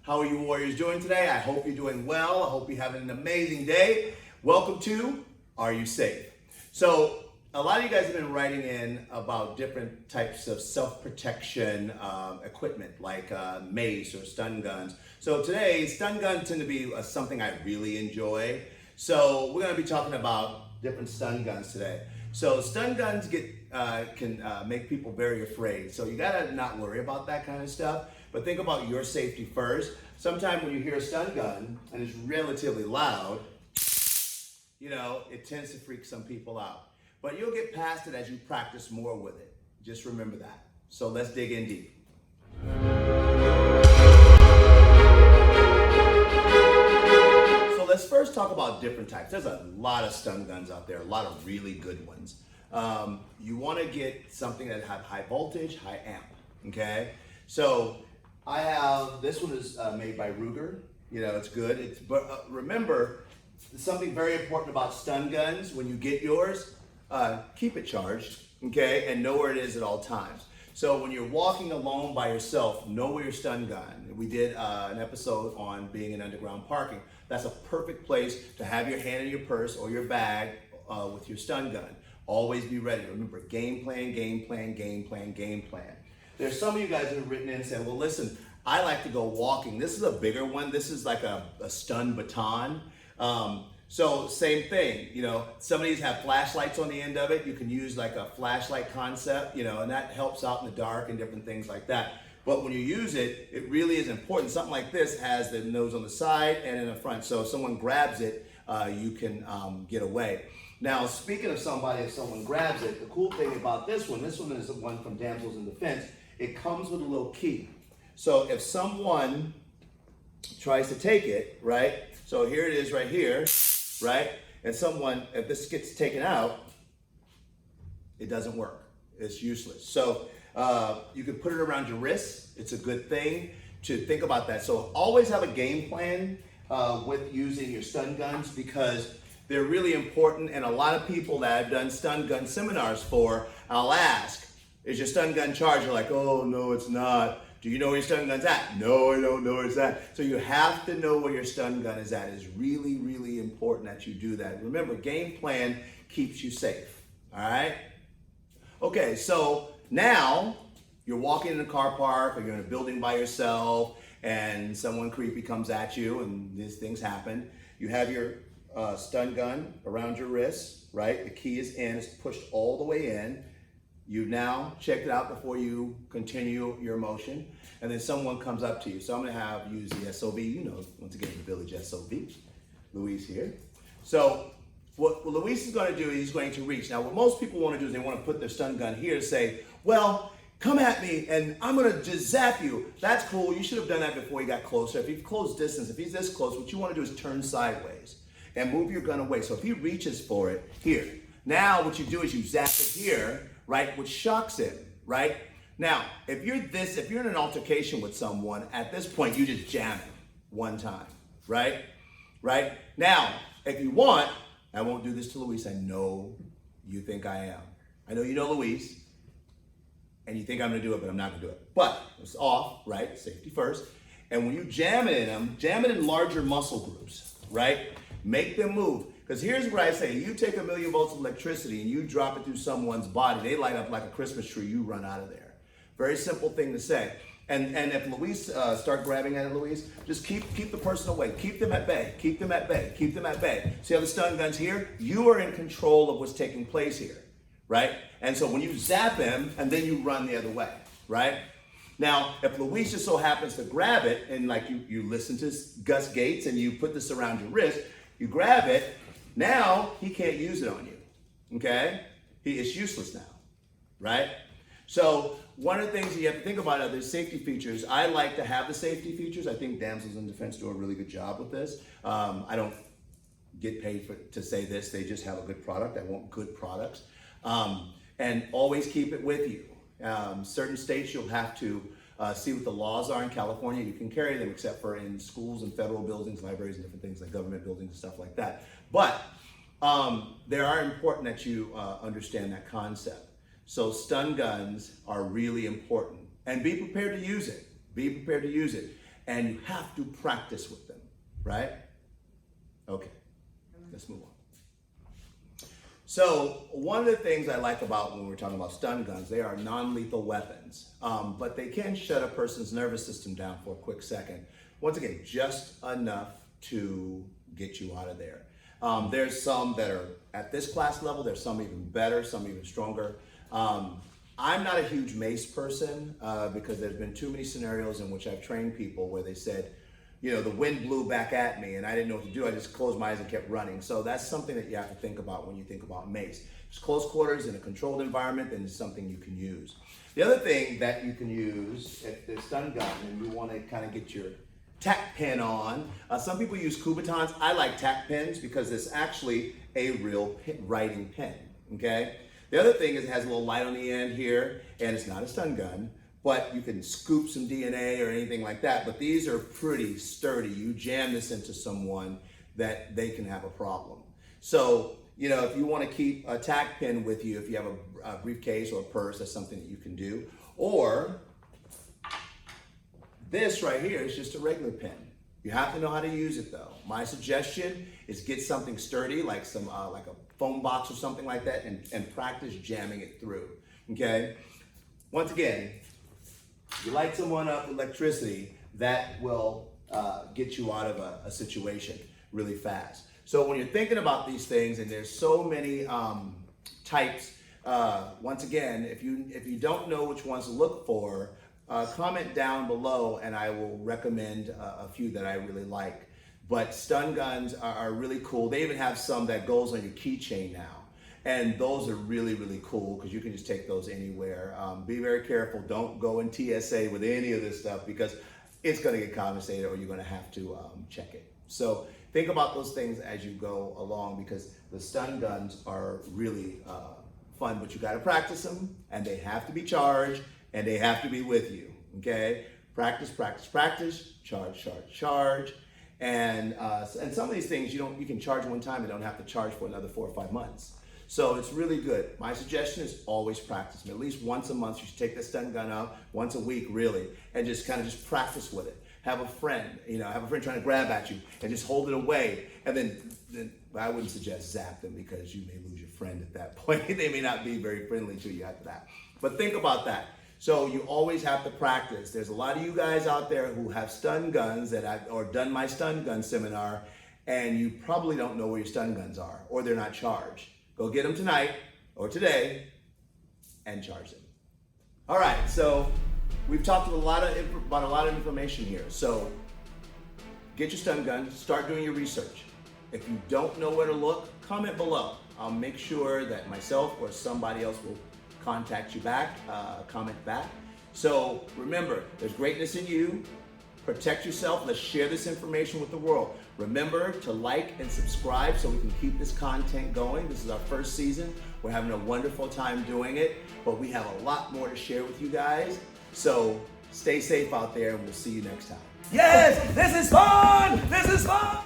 How are you warriors doing today? I hope you're doing well. I hope you're having an amazing day. Welcome to Are You Safe? So a lot of you guys have been writing in about different types of self-protection equipment like mace or stun guns. So today, stun guns tend to be something I really enjoy. So we're going to be talking about different stun guns today. So stun guns can make people very afraid. So you gotta not worry about that kind of stuff, but think about your safety first. Sometimes when you hear a stun gun and it's relatively loud, you know, it tends to freak some people out. But you'll get past it as you practice more with it. Just remember that. So let's dig in deep. Let's first talk about different types. There's a lot of stun guns out there, a lot of really good ones. You want to get something that have high voltage, high amp, okay? So I have, this one is made by Ruger. You know, it's good. But remember, something very important about stun guns, when you get yours, keep it charged, okay? And know where it is at all times. So when you're walking alone by yourself, know where your stun gun. We did an episode on being in underground parking. That's a perfect place to have your hand in your purse or your bag with your stun gun. Always be ready. Remember, game plan, game plan, game plan, game plan. There's some of you guys who have written in and said, well, listen, I like to go walking. This is a bigger one. This is like a stun baton. So same thing, you know, some of these have flashlights on the end of it. You can use like a flashlight concept, you know, and that helps out in the dark and different things like that. But when you use it, it really is important. Something like this has the nose on the side and in the front. So if someone grabs it, you can get away. Now, speaking of somebody, if someone grabs it, the cool thing about this one is the one from Damsels in Defense. It comes with a little key. So if someone tries to take it, right? So here it is right here, right? And if this gets taken out, it doesn't work. It's useless. So you can put it around your wrist. It's a good thing to think about that. So always have a game plan with using your stun guns because they're really important. And a lot of people that I've done stun gun seminars for, I'll ask, is your stun gun charged? You're like, oh, no, it's not. Do you know where your stun gun's at? No, I don't know where it's at. So you have to know where your stun gun is at. It's really, really important that you do that. Remember, game plan keeps you safe, all right? Okay, so now you're walking in a car park or you're in a building by yourself and someone creepy comes at you and these things happen. You have your stun gun around your wrist, right? The key is in, it's pushed all the way in. You've now checked it out before you continue your motion, and then someone comes up to you. So I'm gonna use the SOV, you know, once again, the Village SOV, Luis here. So what Luis is gonna do is he's going to reach. Now what most people wanna do is they wanna put their stun gun here to say, well, come at me and I'm gonna just zap you. That's cool, you should have done that before you got closer. If you've close distance, if he's this close, what you wanna do is turn sideways and move your gun away. So if he reaches for it, here. Now what you do is you zap it here, right, which shocks him, right? Now, if you're in an altercation with someone, at this point, you just jam him one time, right? Right? Now, if you want, I won't do this to Luis, I know you think I am. I know you know Luis, and you think I'm gonna do it, but I'm not gonna do it. But it's off, right? Safety first. And when you jam it in them, jam it in larger muscle groups, right? Make them move. Because here's what I say, you take 1,000,000 volts of electricity and you drop it through someone's body, they light up like a Christmas tree, you run out of there. Very simple thing to say. And if Luis, start grabbing at it, Luis, just keep the person away. Keep them at bay, keep them at bay, keep them at bay. See how the stun gun's here? You are in control of what's taking place here, right? And so when you zap him, and then you run the other way, right? Now, if Luis just so happens to grab it, and like you listen to Gus Gates and you put this around your wrist, you grab it, now he can't use it on you, okay? It's useless now, right? So one of the things that you have to think about are the safety features. I like to have the safety features. I think Damsels in Defense do a really good job with this. I don't get paid to say this. They just have a good product. I want good products. And always keep it with you. Certain states you'll have to see what the laws are. In California, you can carry them except for in schools and federal buildings, libraries, and different things like government buildings and stuff like that. But they are important that you understand that concept. So stun guns are really important. And be prepared to use it. Be prepared to use it. and you have to practice with them, right? Okay, let's move on. So one of the things I like about when we're talking about stun guns, they are non-lethal weapons, but they can shut a person's nervous system down for a quick second. Once again, just enough to get you out of there. There's some that are at this class level, there's some even better, some even stronger. I'm not a huge mace person because there's been too many scenarios in which I've trained people where they said, you know, the wind blew back at me and I didn't know what to do. I just closed my eyes and kept running. So that's something that you have to think about when you think about mace. It's close quarters in a controlled environment, then it's something you can use. The other thing that you can use if there's stun gun and you want to kind of get your tack pen on. Some people use Kubotans. I like tack pens because it's actually a real writing pen, okay? The other thing is it has a little light on the end here, and it's not a stun gun, but you can scoop some DNA or anything like that. But these are pretty sturdy. You jam this into someone that they can have a problem. So, you know, if you want to keep a tack pen with you, if you have a briefcase or a purse, that's something that you can do. Or this right here is just a regular pen. You have to know how to use it though. My suggestion is get something sturdy, like some like a foam box or something like that, and practice jamming it through, okay? Once again, you light someone up with electricity, that will get you out of a situation really fast. So when you're thinking about these things, and there's so many types, once again, if you don't know which ones to look for, comment down below and I will recommend a few that I really like. But stun guns are really cool. They even have some that goes on your keychain now. And those are really, really cool because you can just take those anywhere. Be very careful. Don't go in TSA with any of this stuff because it's going to get confiscated or you're going to have to check it. So think about those things as you go along because the stun guns are really fun, but you got to practice them and they have to be charged and they have to be with you, okay? Practice, practice, practice, charge, charge, charge. And some of these things you can charge one time and don't have to charge for another 4 or 5 months. So it's really good. My suggestion is always practice. At least once a month, you should take that stun gun out, once a week really, and just kind of just practice with it. Have a friend, trying to grab at you and just hold it away. And then I wouldn't suggest zap them because you may lose your friend at that point. They may not be very friendly to you after that. But think about that. So you always have to practice. There's a lot of you guys out there who have stun guns or done my stun gun seminar, and you probably don't know where your stun guns are or they're not charged. Go get them tonight or today and charge them. All right, so we've talked about a lot of information here. So get your stun gun, start doing your research. If you don't know where to look, comment below. I'll make sure that myself or somebody else will contact you back, comment back. So remember, there's greatness in you. Protect yourself. Let's share this information with the world. Remember to like and subscribe so we can keep this content going. This is our first season. We're having a wonderful time doing it, but we have a lot more to share with you guys. So stay safe out there and we'll see you next time. Yes, this is fun! This is fun!